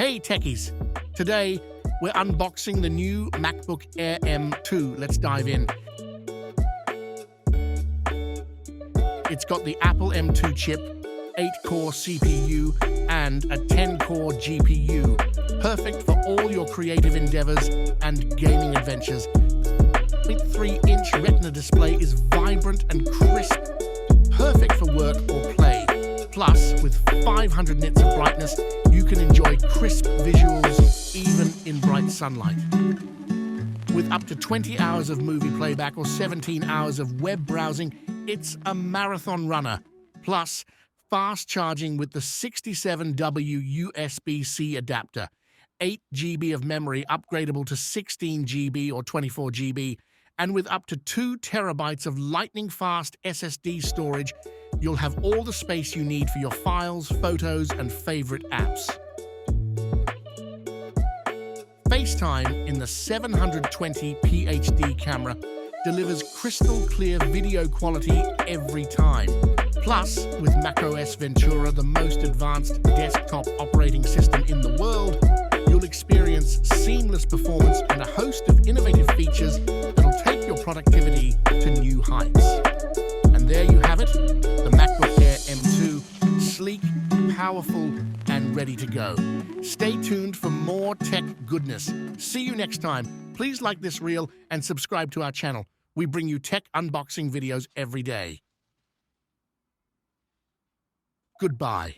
Hey techies! Today, we're unboxing the new MacBook Air M2. Let's dive in. It's got the Apple M2 chip, 8-core CPU, and a 10-core GPU. Perfect for all your creative endeavors and gaming adventures. The 3-inch Retina display is vibrant and crisp, perfect for work or play. Plus, with 500 nits of brightness, you can enjoy crisp visuals even in bright sunlight. With up to 20 hours of movie playback or 17 hours of web browsing, it's a marathon runner. Plus, fast charging with the 67W USB-C adapter, 8 GB of memory upgradable to 16 GB or 24 GB, and with up to 2 terabytes of lightning-fast SSD storage, you'll have all the space you need for your files, photos, and favorite apps. FaceTime in the 720p HD camera delivers crystal clear video quality every time. Plus, with macOS Ventura, the most advanced desktop operating system in the world, you'll experience seamless performance and a host of innovative features that'll take your productivity to new heights. And there you have it, the MacBook Air M2, sleek, powerful, and ready to go. Stay tuned for more tech goodness. See you next time. Please like this reel and subscribe to our channel. We bring you tech unboxing videos every day. Goodbye.